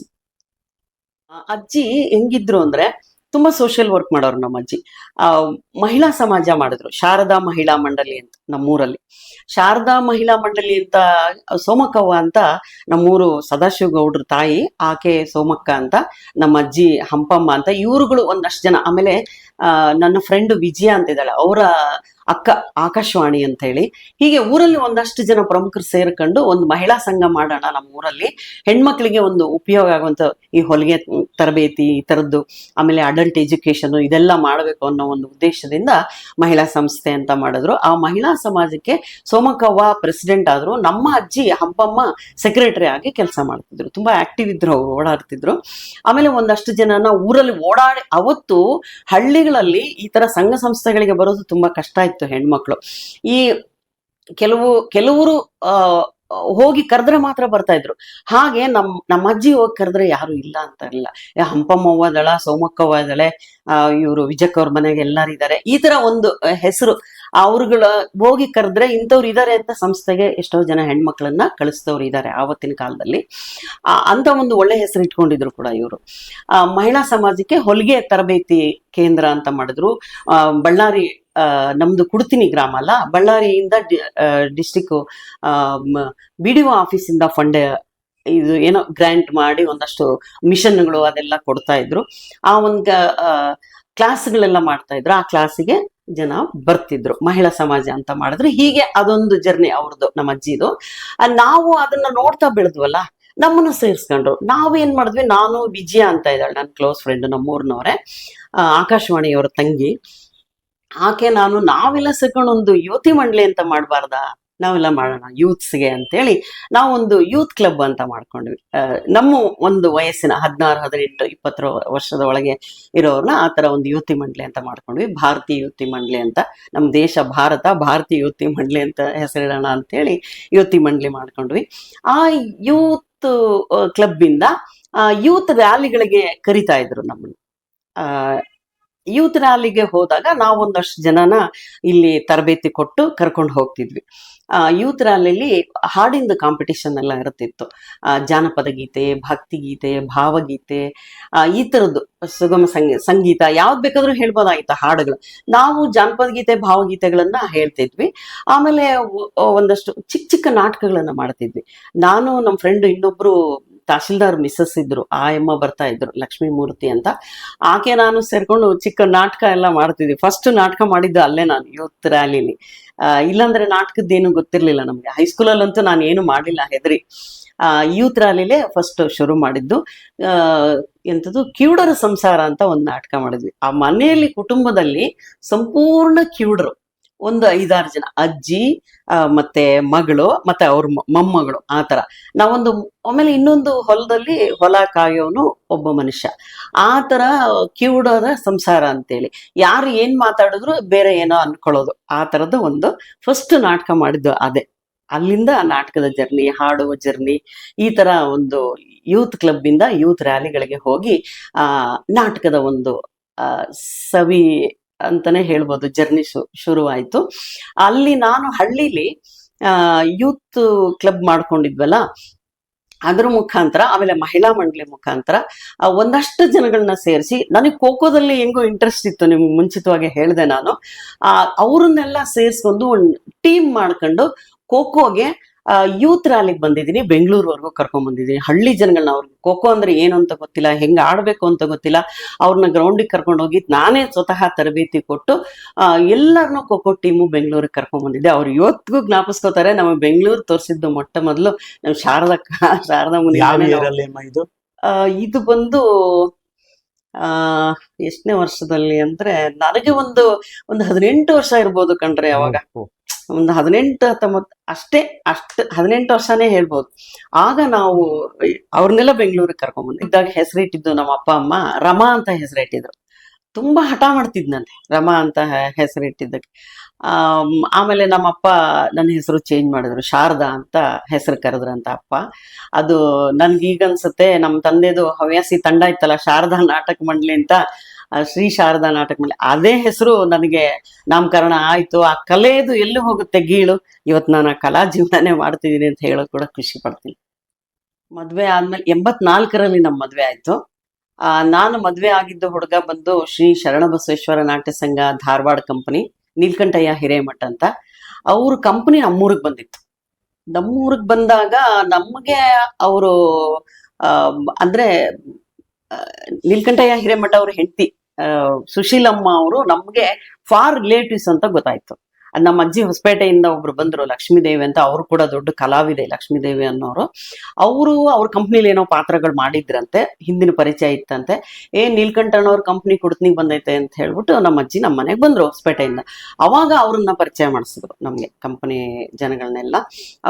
ಅಜ್ಜಿ ಹೆಂಗಿದ್ರು ಅಂದ್ರೆ ತುಂಬಾ ಸೋಷಿಯಲ್ ವರ್ಕ್ ಮಾಡೋರು ನಮ್ಮ ಅಜ್ಜಿ. ಮಹಿಳಾ ಸಮಾಜ ಮಾಡಿದ್ರು, ಶಾರದಾ ಮಹಿಳಾ ಮಂಡಳಿ ಅಂತ ನಮ್ಮೂರಲ್ಲಿ. ಶಾರದಾ ಮಹಿಳಾ ಮಂಡಳಿ ಅಂತ ಸೋಮಕ್ಕವ್ವ ಅಂತ ನಮ್ಮೂರು ಸದಾಶಿವ ಗೌಡ್ರ ತಾಯಿ, ಆಕೆ ಸೋಮಕ್ಕ ಅಂತ, ನಮ್ಮ ಅಜ್ಜಿ ಹಂಪಮ್ಮ ಅಂತ, ಇವರುಗಳು ಒಂದಷ್ಟು ಜನ. ಆಮೇಲೆ ನನ್ನ ಫ್ರೆಂಡ್ ವಿಜಯ ಅಂತ ಇದ್ದಾಳೆ, ಅವರ ಅಕ್ಕ ಆಕಾಶವಾಣಿ ಅಂತ ಹೇಳಿ. ಹೀಗೆ ಊರಲ್ಲಿ ಒಂದಷ್ಟು ಜನ ಪ್ರಮುಖರು ಸೇರ್ಕೊಂಡು ಒಂದು ಮಹಿಳಾ ಸಂಘ ಮಾಡೋಣ ನಮ್ಮ ಊರಲ್ಲಿ, ಹೆಣ್ಮಕ್ಳಿಗೆ ಒಂದು ಉಪಯೋಗ ಆಗುವಂತ ಈ ಹೊಲಿಗೆ ತರಬೇತಿ ಈ ತರದ್ದು, ಆಮೇಲೆ ಅಡಲ್ಟ್ ಎಜುಕೇಶನ್ ಇದೆಲ್ಲ ಮಾಡಬೇಕು ಅನ್ನೋ ಒಂದು ಉದ್ದೇಶದಿಂದ ಮಹಿಳಾ ಸಂಸ್ಥೆ ಅಂತ ಮಾಡಿದ್ರು. ಆ ಮಹಿಳಾ ಸಮಾಜಕ್ಕೆ ಸೋಮಕ್ಕವ್ವ ಪ್ರೆಸಿಡೆಂಟ್ ಆದ್ರು, ನಮ್ಮ ಅಜ್ಜಿ ಹಂಪಮ್ಮ ಸೆಕ್ರೆಟರಿ ಆಗಿ ಕೆಲಸ ಮಾಡ್ತಿದ್ರು. ತುಂಬಾ ಆಕ್ಟಿವ್ ಇದ್ರು ಅವ್ರು, ಓಡಾಡ್ತಿದ್ರು. ಆಮೇಲೆ ಒಂದಷ್ಟು ಜನನ ಊರಲ್ಲಿ ಓಡಾಡಿ, ಅವತ್ತು ಹಳ್ಳಿಗಳಲ್ಲಿ ಈ ತರ ಸಂಘ ಸಂಸ್ಥೆಗಳಿಗೆ ಬರೋದು ತುಂಬಾ ಕಷ್ಟ ಇತ್ತು ಹೆಣ್ಮಕ್ಳು. ಈ ಕೆಲವರು ಹೋಗಿ ಕರೆದ್ರೆ ಮಾತ್ರ ಬರ್ತಾ ಇದ್ರು. ಹಾಗೆ ನಮ್ಮ ಅಜ್ಜಿ ಹೋಗಿ ಕರೆದ್ರೆ ಯಾರು ಇಲ್ಲ ಅಂತ ಇರಲಿಲ್ಲ. ಹಂಪಮ್ಮವ್ವ ದಳ, ಸೋಮಕ್ಕವ್ವ ಇದ್ದಾಳೆ, ಇವರು ವಿಜಯಕ್ಕ ಅವ್ರ ಮನೆಗೆ ಎಲ್ಲಾರು ಇದ್ದಾರೆ, ಈ ತರ ಒಂದು ಹೆಸರು. ಅವ್ರುಗಳ ಹೋಗಿ ಕರೆದ್ರೆ ಇಂಥವ್ರು ಇದ್ದಾರೆ ಅಂತ ಸಂಸ್ಥೆಗೆ ಎಷ್ಟೋ ಜನ ಹೆಣ್ಮಕ್ಳನ್ನ ಕಳಿಸ್ತವ್ರು ಇದ್ದಾರೆ ಆವತ್ತಿನ ಕಾಲದಲ್ಲಿ. ಅಂತ ಒಂದು ಒಳ್ಳೆ ಹೆಸರು ಇಟ್ಕೊಂಡಿದ್ರು ಕೂಡ ಇವರು. ಮಹಿಳಾ ಸಮಾಜಕ್ಕೆ ಹೊಲಿಗೆ ತರಬೇತಿ ಕೇಂದ್ರ ಅಂತ ಮಾಡಿದ್ರು. ಬಳ್ಳಾರಿ, ನಮ್ದು ಕುಡ್ತಿನಿ ಗ್ರಾಮ ಅಲ್ಲ, ಬಳ್ಳಾರಿಯಿಂದ ಡಿಸ್ಟಿಕ್ BDO ಆಫೀಸಿಂದ ಫಂಡ್ ಇದು ಏನೋ ಗ್ರಾಂಟ್ ಮಾಡಿ ಒಂದಷ್ಟು ಮಿಷನ್ಗಳು ಅದೆಲ್ಲ ಕೊಡ್ತಾ ಇದ್ರು. ಆ ಒಂದು ಕ್ಲಾಸ್ಗಳೆಲ್ಲ ಮಾಡ್ತಾ ಇದ್ರು. ಆ ಕ್ಲಾಸಿಗೆ ಜನ ಬರ್ತಿದ್ರು, ಮಹಿಳಾ ಸಮಾಜ ಅಂತ ಮಾಡಿದ್ರು. ಹೀಗೆ ಅದೊಂದು ಜರ್ನಿ ಅವ್ರದ್ದು, ನಮ್ಮ ಅಜ್ಜಿದು. ನಾವು ಅದನ್ನ ನೋಡ್ತಾ ಬೆಳೆದ್ವಲ್ಲ, ನಮ್ಮನ್ನ ಸೇರಿಸ್ಕೊಂಡ್ರು. ನಾವೇನ್ ಮಾಡಿದ್ವಿ, ನಾನು ವಿಜಯ ಅಂತ ಇದ್ದಾಳೆ ನನ್ನ ಕ್ಲೋಸ್ ಫ್ರೆಂಡ್, ನಮ್ಮೂರ್ನವ್ರೆ, ಆಕಾಶವಾಣಿಯವರ ತಂಗಿ. ಆಕೆ ನಾವೆಲ್ಲ ಸೇರ್ಕೊಂಡು ಒಂದು ಯುವತಿ ಮಂಡಳಿ ಅಂತ ಮಾಡಬಾರ್ದಾ, ನಾವೆಲ್ಲ ಮಾಡೋಣ ಯೂತ್ಸ್ಗೆ ಅಂತೇಳಿ ನಾವೊಂದು ಯೂತ್ ಕ್ಲಬ್ ಅಂತ ಮಾಡ್ಕೊಂಡ್ವಿ. ನಮ್ಮ ಒಂದು ವಯಸ್ಸಿನ 16, 18, 20 ವರ್ಷದ ಒಳಗೆ ಇರೋರ್ನ ಆ ತರ ಒಂದು ಯುವತಿ ಮಂಡಳಿ ಅಂತ ಮಾಡ್ಕೊಂಡ್ವಿ. ಭಾರತೀಯ ಯುವತಿ ಮಂಡಳಿ ಅಂತ, ನಮ್ಮ ದೇಶ ಭಾರತ, ಭಾರತೀಯ ಯುವತಿ ಮಂಡಳಿ ಅಂತ ಹೆಸರಿಡೋಣ ಅಂತೇಳಿ ಯುವತಿ ಮಂಡಳಿ ಮಾಡ್ಕೊಂಡ್ವಿ. ಆ ಯೂತ್ ಕ್ಲಬ್ ಇಂದ ಯೂತ್ ರ್ಯಾಲಿಗಳಿಗೆ ಕರಿತಾ ಇದ್ರು ನಮ್ಮನ್ನು. ಯೂತ್ ರ್ಯಾಲಿಗೆ ಹೋದಾಗ ನಾವೊಂದಷ್ಟು ಜನನ ಇಲ್ಲಿ ತರಬೇತಿ ಕೊಟ್ಟು ಕರ್ಕೊಂಡು ಹೋಗ್ತಿದ್ವಿ. ಯೂತ್ ರ್ಯಾಲಿಲಿ ಹಾಡಿಂದ ಕಾಂಪಿಟೇಷನ್ ಎಲ್ಲ ಇರುತ್ತಿತ್ತು. ಜಾನಪದ ಗೀತೆ, ಭಕ್ತಿಗೀತೆ, ಭಾವಗೀತೆ, ಈ ಥರದ್ದು ಸುಗಮ ಸಂಗೀತ ಯಾವ್ದು ಬೇಕಾದ್ರೂ ಹೇಳ್ಬೋದಾಗಿತ್ತು ಹಾಡುಗಳು. ನಾವು ಜಾನಪದ ಗೀತೆ, ಭಾವಗೀತೆಗಳನ್ನ ಹೇಳ್ತಿದ್ವಿ. ಆಮೇಲೆ ಒಂದಷ್ಟು ಚಿಕ್ಕ ಚಿಕ್ಕ ನಾಟಕಗಳನ್ನ ಮಾಡ್ತಿದ್ವಿ. ನಾನು ನಮ್ಮ ಫ್ರೆಂಡ್ ಇನ್ನೊಬ್ರು ತಹಶೀಲ್ದಾರ್ ಮಿಸ್ಸಸ್ ಇದ್ರು, ಆ ಅಮ್ಮ ಬರ್ತಾ ಇದ್ರು, ಲಕ್ಷ್ಮೀ ಮೂರ್ತಿ ಅಂತ. ಆಕೆ ನಾನು ಸೇರ್ಕೊಂಡು ಚಿಕ್ಕ ನಾಟಕ ಎಲ್ಲ ಮಾಡ್ತಿದ್ವಿ. ಫಸ್ಟ್ ನಾಟಕ ಮಾಡಿದ್ದು ಅಲ್ಲೇ ನಾನು, ಯೂತ್ ರ್ಯಾಲಿಲಿ. ಇಲ್ಲಾಂದ್ರೆ ನಾಟಕದ್ದೇನು ಗೊತ್ತಿರ್ಲಿಲ್ಲ ನಮ್ಗೆ. ಹೈಸ್ಕೂಲಲ್ಲಂತೂ ನಾನು ಏನು ಮಾಡಿಲ್ಲ, ಹೆದರಿ. ಯೂತ್ ರ್ಯಾಲಿಲೇ ಫಸ್ಟ್ ಶುರು ಮಾಡಿದ್ದು. ಎಂಥದ್ದು, ಕಿವುಡರ ಸಂಸಾರ ಅಂತ ಒಂದು ನಾಟಕ ಮಾಡಿದ್ವಿ. ಆ ಮನೆಯಲ್ಲಿ ಕುಟುಂಬದಲ್ಲಿ ಸಂಪೂರ್ಣ ಕಿವುಡರು, ಒಂದು 5-6 ಜನ, ಅಜ್ಜಿ ಮತ್ತೆ ಮಗಳು ಮತ್ತೆ ಅವ್ರ ಮೊಮ್ಮಗಳು, ಆ ತರ ನಾವೊಂದು. ಆಮೇಲೆ ಇನ್ನೊಂದು ಹೊಲದಲ್ಲಿ ಹೊಲ ಕಾಯೋನು ಒಬ್ಬ ಮನುಷ್ಯ, ಆ ತರ ಕಿವುಡರ ಸಂಸಾರ ಅಂತೇಳಿ. ಯಾರು ಏನ್ ಮಾತಾಡಿದ್ರು ಬೇರೆ ಏನೋ ಅನ್ಕೊಳ್ಳೋದು, ಆ ತರದ ಒಂದು ಫಸ್ಟ್ ನಾಟಕ ಮಾಡಿದ್ದು ಅದೇ. ಅಲ್ಲಿಂದ ಆ ನಾಟಕದ ಜರ್ನಿ, ಹಾಡುವ ಜರ್ನಿ, ಈ ತರ ಒಂದು ಯೂತ್ ಕ್ಲಬ್ ಇಂದ ಯೂತ್ ರ್ಯಾಲಿಗಳಿಗೆ ಹೋಗಿ ನಾಟಕದ ಒಂದು ಸವಿ ಅಂತಾನೆ ಹೇಳ್ಬೋದು ಜರ್ನಿ ಶುರುವಾಯ್ತು. ಅಲ್ಲಿ ನಾನು ಹಳ್ಳಿಲಿ ಯೂತ್ ಕ್ಲಬ್ ಮಾಡ್ಕೊಂಡಿದ್ವಲ್ಲ, ಅದ್ರ ಮುಖಾಂತರ, ಆಮೇಲೆ ಮಹಿಳಾ ಮಂಡಳಿ ಮುಖಾಂತರ ಒಂದಷ್ಟು ಜನಗಳನ್ನ ಸೇರಿಸಿ, ನನಗೆ ಖೋಖೋದಲ್ಲಿ ಹೆಂಗೋ ಇಂಟ್ರೆಸ್ಟ್ ಇತ್ತು, ನಿಮ್ಗೆ ಮುಂಚಿತವಾಗಿ ಹೇಳಿದೆ ನಾನು. ಅವ್ರನ್ನೆಲ್ಲ ಸೇರಿಸ್ಕೊಂಡು ಒಂದು ಟೀಮ್ ಮಾಡ್ಕೊಂಡು ಖೋಖೋಗೆ ಯೂತ್ ರ್ಯಾಲಿಗೆ ಬಂದಿದ್ದೀನಿ. ಬೆಂಗಳೂರುವರೆಗೂ ಕರ್ಕೊಂಡ್ ಬಂದಿದ್ದೀನಿ ಹಳ್ಳಿ ಜನಗಳನ್ನ. ಅವ್ರಿಗೆ ಖೋಖೋ ಅಂದ್ರೆ ಏನು ಅಂತ ಗೊತ್ತಿಲ್ಲ, ಹೆಂಗ್ ಆಡ್ಬೇಕು ಅಂತ ಗೊತ್ತಿಲ್ಲ. ಅವ್ರನ್ನ ಗ್ರೌಂಡಿಗೆ ಕರ್ಕೊಂಡು ಹೋಗಿ ನಾನೇ ಸ್ವತಃ ತರಬೇತಿ ಕೊಟ್ಟು ಎಲ್ಲರನ್ನೂ ಖೋಖೋ ಟೀಮು ಬೆಂಗಳೂರಿಗೆ ಕರ್ಕೊಂಡ್ ಬಂದಿದ್ದೆ. ಅವ್ರು ಇವತ್ತಿಗೂ ಜ್ಞಾಪಿಸ್ಕೋತಾರೆ. ನಮ್ಮ ಬೆಂಗಳೂರು ತೋರಿಸಿದ್ದು ಮೊಟ್ಟ ಮೊದಲು ನಾವು ಶಾರದಾ ಮುನಿ. ಇದು ಬಂದು ಎಷ್ಟನೇ ವರ್ಷದಲ್ಲಿ ಅಂದ್ರೆ, ನನಗೆ ಒಂದು 18 ವರ್ಷ ಇರ್ಬೋದು ಕಣ್ರೆ ಅವಾಗ. ಒಂದು 18-19 ಅಷ್ಟೇ, 18 ವರ್ಷನೇ ಹೇಳ್ಬೋದು. ಆಗ ನಾವು ಅವ್ರನ್ನೆಲ್ಲ ಬೆಂಗಳೂರಿಗೆ ಕರ್ಕೊಂಡ್ಬಂದಿದ್ದಾಗ ಹೆಸರಿಟ್ಟಿದ್ದು ನಮ್ಮ ಅಪ್ಪ ಅಮ್ಮ ರಮಾ ಅಂತ ಹೆಸರಿಟ್ಟಿದ್ರು. ತುಂಬಾ ಹಠ ಮಾಡ್ತಿದ್ನಂತೆ ರಮಾ ಅಂತ ಹೆಸರಿಟ್ಟಿದ್ದಕ್ಕೆ. ಆಮೇಲೆ ನಮ್ಮಪ್ಪ ನನ್ನ ಹೆಸರು ಚೇಂಜ್ ಮಾಡಿದ್ರು, ಶಾರದಾ ಅಂತ ಹೆಸರು ಕರೆದ್ರಂತ ಅಪ್ಪ. ಅದು ನನ್ಗೀಗ ಅನ್ಸುತ್ತೆ, ನಮ್ಮ ತಂದೆದು ಹವ್ಯಾಸಿ ತಂಡ ಇತ್ತಲ್ಲ ಶಾರದಾ ನಾಟಕ ಮಂಡಳಿ ಅಂತ, ಶ್ರೀ ಶಾರದಾ ನಾಟಕ ಮಂಡಳಿ, ಅದೇ ಹೆಸರು ನನಗೆ ನಾಮಕರಣ ಆಯ್ತು. ಆ ಕಲೆದು ಎಲ್ಲಿ ಹೋಗುತ್ತೆ ಗೀಳು, ಇವತ್ತು ನಾನು ಆ ಕಲಾ ಜೀವನನೇ ಮಾಡ್ತಿದ್ದೀನಿ ಅಂತ ಹೇಳೋಕ್ ಕೂಡ ಖುಷಿ ಪಡ್ತೀನಿ. ಮದ್ವೆ ಆದ್ಮೇಲೆ 84ರಲ್ಲಿ ನಮ್ಮ ಮದ್ವೆ ಆಯ್ತು. ನಾನು ಮದ್ವೆ ಆಗಿದ್ದ ಹುಡುಗ ಬಂದು ಶ್ರೀ ಶರಣಬಸವೇಶ್ವರ ನಾಟ್ಯ ಸಂಘ ಧಾರವಾಡ ಕಂಪನಿ, ನೀಲ್ಕಂಠಯ್ಯ ಹಿರೇಮಠ ಅಂತ. ಅವ್ರ ಕಂಪನಿ ನಮ್ಮೂರಿಗೆ ಬಂದಿತ್ತು. ನಮ್ಮೂರಿಗೆ ಬಂದಾಗ ನಮಗೆ ಅವರು ಅಂದ್ರೆ ನೀಲ್ಕಂಠಯ್ಯ ಹಿರೇಮಠ ಅವ್ರ ಹೆಂಡತಿ ಸುಶೀಲಮ್ಮ ಅವರು ನಮ್ಗೆ ಫಾರ್ ರಿಲೇಟಿವ್ಸ್ ಅಂತ ಗೊತ್ತಾಯ್ತು. ನಮ್ಮ ಅಜ್ಜಿ ಹೊಸಪೇಟೆಯಿಂದ ಒಬ್ರು ಬಂದ್ರು, ಲಕ್ಷ್ಮೀದೇವಿ ಅಂತ. ಅವರು ಕೂಡ ದೊಡ್ಡ ಕಲಾವಿದೆ, ಲಕ್ಷ್ಮೀದೇವಿ ಅನ್ನೋರು. ಅವರು ಅವ್ರ ಕಂಪ್ನಿಲಿ ಏನೋ ಪಾತ್ರಗಳು ಮಾಡಿದ್ರಂತೆ, ಹಿಂದಿನ ಪರಿಚಯ ಇತ್ತಂತೆ. ನೀಲ್ಕಂಠಣ್ಣವ್ರ ಕಂಪ್ನಿ ಕುಡ್ತನಿಗೆ ಬಂದೈತೆ ಅಂತ ಹೇಳ್ಬಿಟ್ಟು ನಮ್ಮ ಅಜ್ಜಿ ನಮ್ಮ ಮನೆಗೆ ಬಂದ್ರು ಹೊಸಪೇಟೆಯಿಂದ. ಅವಾಗ ಅವ್ರನ್ನ ಪರಿಚಯ ಮಾಡಿಸಿದ್ರು ನಮ್ಗೆ, ಕಂಪನಿ ಜನಗಳನ್ನೆಲ್ಲ.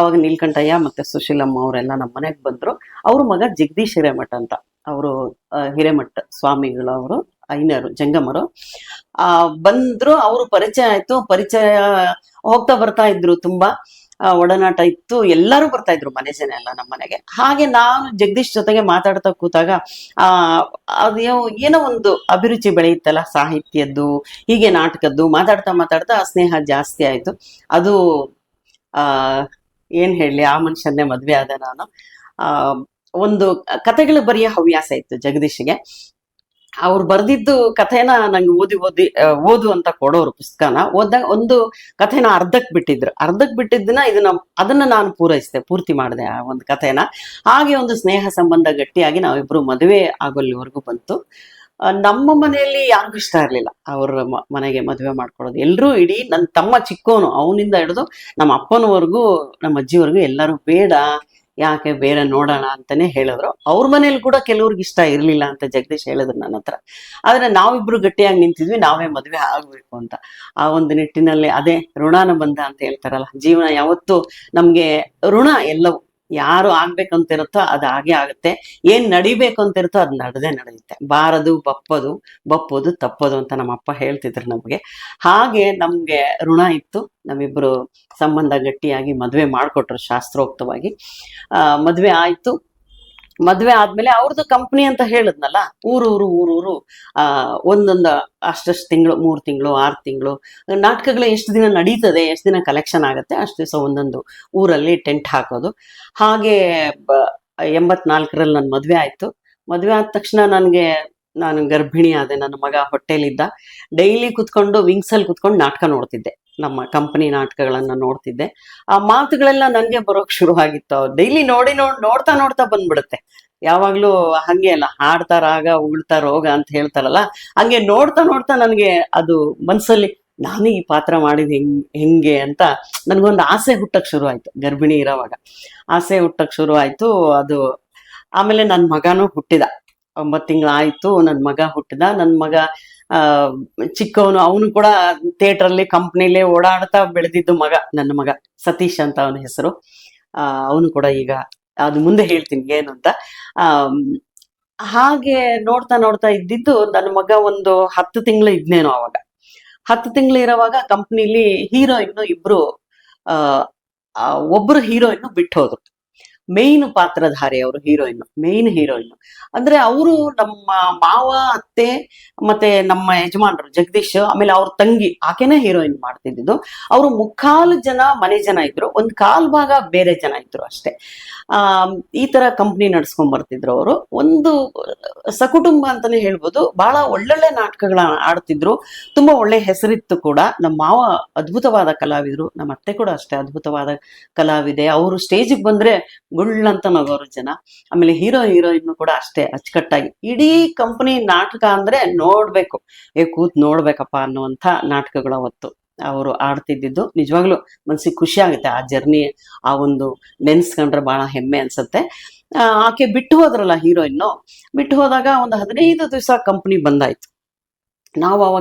ಅವಾಗ ನೀಲ್ಕಂಠಯ್ಯ ಮತ್ತೆ ಸುಶೀಲಮ್ಮ ಅವರೆಲ್ಲ ನಮ್ಮ ಮನೆಗೆ ಬಂದ್ರು. ಅವ್ರ ಮಗ ಜಗದೀಶ್ ಹಿರೇಮಠ ಅಂತ, ಅವರು ಹಿರೇಮಠ ಸ್ವಾಮಿಗಳು, ಅವರು ಐನರು ಜಂಗಮರು. ಬಂದ್ರು, ಅವರು ಪರಿಚಯ ಆಯ್ತು. ಪರಿಚಯ ಹೋಗ್ತಾ ಬರ್ತಾ ಇದ್ರು, ತುಂಬಾ ಒಡನಾಟ ಇತ್ತು. ಎಲ್ಲರೂ ಬರ್ತಾ ಇದ್ರು ಮನೆ ಜನ ಎಲ್ಲ ನಮ್ಮ ಮನೆಗೆ. ಹಾಗೆ ನಾನು ಜಗದೀಶ್ ಜೊತೆಗೆ ಮಾತಾಡ್ತಾ ಕೂತಾಗ ಅದು ಏನೋ ಒಂದು ಅಭಿರುಚಿ ಬೆಳೆಯುತ್ತಲ್ಲ, ಸಾಹಿತ್ಯದ್ದು ಹೀಗೆ ನಾಟಕದ್ದು. ಮಾತಾಡ್ತಾ ಮಾತಾಡ್ತಾ ಸ್ನೇಹ ಜಾಸ್ತಿ ಆಯ್ತು. ಅದು ಏನ್ ಹೇಳಲಿ, ಆ ಮನುಷ್ಯನ್ನೇ ಮದ್ವೆ ಆದ ನಾನು. ಒಂದು ಕಥೆಗಳು ಬರೆಯೋ ಹವ್ಯಾಸ ಇತ್ತು ಜಗದೀಶ್ಗೆ. ಅವ್ರು ಬರ್ದಿದ್ದು ಕಥೆನ ನಂಗೆ ಓದು ಅಂತ ಕೊಡೋರು ಪುಸ್ತಕನ. ಓದಾಗ ಒಂದು ಕಥೆನ ಅರ್ಧಕ್ ಬಿಟ್ಟಿದ್ದನ್ನ ಅದನ್ನ ನಾನು ಪೂರ್ತಿ ಮಾಡಿದೆ ಆ ಒಂದು ಕಥೆನ. ಹಾಗೆ ಒಂದು ಸ್ನೇಹ ಸಂಬಂಧ ಗಟ್ಟಿಯಾಗಿ ನಾವಿಬ್ರು ಮದುವೆ ಆಗೋಲ್ಲಿವರೆಗೂ ಬಂತು. ನಮ್ಮ ಮನೆಯಲ್ಲಿ ಯಾರಿಗೂ ಇಷ್ಟ ಇರ್ಲಿಲ್ಲ ಅವ್ರ ಮನೆಗೆ ಮದುವೆ ಮಾಡ್ಕೊಳ್ಳೋದು. ಎಲ್ರೂ, ಇಡೀ ನನ್ನ ತಮ್ಮ ಚಿಕ್ಕವನು, ಅವನಿಂದ ಹಿಡಿದು ನಮ್ಮ ಅಪ್ಪನವರೆಗೂ ನಮ್ಮ ಅಜ್ಜಿವರೆಗೂ ಎಲ್ಲರೂ ಬೇಡ, ಯಾಕೆ ಬೇರೆ ನೋಡೋಣ ಅಂತಾನೆ ಹೇಳಿದ್ರು. ಅವ್ರ ಮನೇಲಿ ಕೂಡ ಕೆಲವ್ರಿಗೆ ಇಷ್ಟ ಇರ್ಲಿಲ್ಲ ಅಂತ ಜಗದೀಶ್ ಹೇಳಿದ್ರು ನನ್ನ ಹತ್ರ. ಆದ್ರೆ ನಾವಿಬ್ರು ಗಟ್ಟಿಯಾಗಿ ನಿಂತಿದ್ವಿ, ನಾವೇ ಮದ್ವೆ ಆಗ್ಬೇಕು ಅಂತ. ಆ ಒಂದು ನಿಟ್ಟಿನಲ್ಲಿ ಅದೇ ಋಣಾನುಬಂಧ ಅಂತ ಹೇಳ್ತಾರಲ್ಲ, ಜೀವನ ಯಾವತ್ತು ನಮ್ಗೆ ಋಣ. ಎಲ್ಲವೂ ಯಾರು ಆಗ್ಬೇಕಂತಿರುತ್ತೋ ಅದು ಹಾಗೆ ಆಗುತ್ತೆ, ಏನ್ ನಡಿಬೇಕು ಅಂತಿರುತ್ತೋ ಅದು ನಡೆಯುತ್ತೆ. ಬಾರದು ಬಪ್ಪದು ತಪ್ಪದು ಅಂತ ನಮ್ಮ ಅಪ್ಪ ಹೇಳ್ತಿದ್ರು ನಮ್ಗೆ. ಹಾಗೆ ನಮ್ಗೆ ಋಣ ಇತ್ತು. ನಮ್ಮಿಬ್ರು ಸಂಬಂಧ ಗಟ್ಟಿಯಾಗಿ ಮದ್ವೆ ಮಾಡ್ಕೊಟ್ರು ಶಾಸ್ತ್ರೋಕ್ತವಾಗಿ. ಮದ್ವೆ ಆಯ್ತು. ಮದ್ವೆ ಆದ್ಮೇಲೆ ಅವ್ರದ್ದು ಕಂಪ್ನಿ ಅಂತ ಹೇಳಿದ್ನಲ್ಲ, ಊರೂರು ಒಂದೊಂದು ಅಷ್ಟಷ್ಟು ತಿಂಗಳು, 3 ತಿಂಗಳು 6 ತಿಂಗಳು ನಾಟಕಗಳು ಎಷ್ಟು ದಿನ ನಡೀತದೆ, ಎಷ್ಟು ದಿನ ಕಲೆಕ್ಷನ್ ಆಗುತ್ತೆ, ಅಷ್ಟು ದಿವಸ ಒಂದೊಂದು ಊರಲ್ಲಿ ಟೆಂಟ್ ಹಾಕೋದು. ಹಾಗೆ 84ರಲ್ಲಿ ನನ್ನ ಮದ್ವೆ ಆಯ್ತು. ಮದ್ವೆ ಆದ ತಕ್ಷಣ ನಾನು ಗರ್ಭಿಣಿ ಆದೆ. ನನ್ನ ಮಗ ಹೊಟ್ಟೆಲಿದ್ದ. ಡೈಲಿ ಕುತ್ಕೊಂಡು ವಿಂಗ್ಸಲ್ಲಿ ಕುತ್ಕೊಂಡು ನಾಟಕ ನೋಡ್ತಿದ್ದೆ, ನಮ್ಮ ಕಂಪನಿ ನಾಟಕಗಳನ್ನ ನೋಡ್ತಿದ್ದೆ. ಆ ಮಾತುಗಳೆಲ್ಲ ನನ್ಗೆ ಬರೋಕ್ ಶುರು ಆಗಿತ್ತು. ಡೈಲಿ ನೋಡ್ತಾ ಬಂದ್ಬಿಡುತ್ತೆ. ಯಾವಾಗ್ಲೂ ಹಂಗೆ ಅಲ್ಲ, ಹಾಡ್ತಾ ರಾಗ ಉಳ್ತಾ ರೋಗ ಅಂತ ಹೇಳ್ತಾರಲ್ಲ, ಹಂಗೆ ನೋಡ್ತಾ ನನ್ಗೆ ಅದು ಮನ್ಸಲ್ಲಿ ನಾನು ಈ ಪಾತ್ರ ಮಾಡಿದ್ ಹೆಂಗೆ ಅಂತ ನನ್ಗೊಂದು ಆಸೆ ಹುಟ್ಟಕ್ ಶುರು ಆಯ್ತು. ಗರ್ಭಿಣಿ ಇರೋವಾಗ ಆಸೆ ಹುಟ್ಟಕ್ ಶುರು ಆಯ್ತು. ಅದು ಆಮೇಲೆ ನನ್ನ ಮಗನೂ ಹುಟ್ಟಿದ. 9 ತಿಂಗಳಾಯ್ತು, ನನ್ನ ಮಗ ಹುಟ್ಟಿದ. ನನ್ನ ಮಗ ಚಿಕ್ಕವನು, ಅವನು ಕೂಡ ಥಿಯೇಟ್ರಲ್ಲಿ ಕಂಪ್ನಿಲೇ ಓಡಾಡ್ತಾ ಬೆಳೆದಿದ್ದು ಮಗ. ನನ್ನ ಮಗ ಸತೀಶ್ ಅಂತ ಅವನ ಹೆಸರು. ಅವನು ಕೂಡ ಈಗ, ಅದು ಮುಂದೆ ಹೇಳ್ತೀನಿ ಏನು ಅಂತ. ಹಾಗೆ ನೋಡ್ತಾ ಇದ್ದಿದ್ದು ನನ್ನ ಮಗ ಒಂದು 10 ತಿಂಗಳು ಇದ್ನೇನೋ ಅವಾಗ. 10 ತಿಂಗಳು ಇರೋವಾಗ ಕಂಪ್ನಿಲಿ ಹೀರೋಯಿನ್ ಇಬ್ರು, ಒಬ್ರು ಹೀರೋಯಿನ್ ಬಿಟ್ಟು ಹೋದ್ರು. ಮೇನ್ ಪಾತ್ರಧಾರಿ ಅವರು, ಮೇನ್ ಹೀರೋಯಿನ್. ಅಂದ್ರೆ ಅವರು ನಮ್ಮ ಮಾವ, ಅತ್ತೆ ಮತ್ತೆ ನಮ್ಮ ಯಜಮಾನ್ರು ಜಗದೀಶ್, ಆಮೇಲೆ ಅವ್ರ ತಂಗಿ, ಆಕೆನೇ ಹೀರೋಯಿನ್ ಮಾಡ್ತಿದ್ದು. ಅವರು 3/4 ಜನ ಮನೆ ಜನ ಇದ್ರು, 1/4 ಭಾಗ ಬೇರೆ ಜನ ಇದ್ರು ಅಷ್ಟೇ. ಈ ತರ ಕಂಪ್ನಿ ನಡ್ಸ್ಕೊಂಡ್ ಬರ್ತಿದ್ರು ಅವರು. ಒಂದು ಸಕುಟುಂಬ ಅಂತಾನೆ ಹೇಳ್ಬೋದು. ಬಹಳ ಒಳ್ಳೊಳ್ಳೆ ನಾಟಕಗಳನ್ನ ಆಡ್ತಿದ್ರು, ತುಂಬಾ ಒಳ್ಳೆ ಹೆಸರಿತ್ತು ಕೂಡ. ನಮ್ಮ ಮಾವ ಅದ್ಭುತವಾದ ಕಲಾವಿದ್ರು, ನಮ್ಮ ಅತ್ತೆ ಕೂಡ ಅಷ್ಟೇ ಅದ್ಭುತವಾದ ಕಲಾವಿದೆ. ಅವರು ಸ್ಟೇಜಿಗೆ ಬಂದ್ರೆ ಗುಳ್ಳಂತ ನಗೋರು ಜನ. ಆಮೇಲೆ ಹೀರೋಯಿನ್ ಕೂಡ ಅಷ್ಟೇ ಅಚ್ಚುಕಟ್ಟಾಗಿ. ಇಡೀ ಕಂಪನಿ ನಾಟಕ ಅಂದ್ರೆ ನೋಡ್ಬೇಕು, ಕೂತ್ ನೋಡ್ಬೇಕಪ್ಪ ಅನ್ನುವಂಥ ನಾಟಕಗಳು ಅವತ್ತು ಅವರು ಆಡ್ತಿದ್ದು. ನಿಜವಾಗ್ಲೂ ಮನ್ಸಿಗೆ ಖುಷಿ ಆಗುತ್ತೆ ಆ ಜರ್ನಿ. ಆ ಒಂದು ನೆನ್ಸ್ಕೊಂಡ್ರೆ ಬಹಳ ಹೆಮ್ಮೆ ಅನ್ಸುತ್ತೆ. ಆಕೆ ಬಿಟ್ಟು ಹೋದ್ರಲ್ಲ ಹೀರೋಯಿನ್ನು, ಬಿಟ್ಟು ಹೋದಾಗ ಒಂದು 15 ದಿವಸ ಕಂಪನಿ ಬಂದಾಯ್ತು. ನಾವು ಅವಾಗ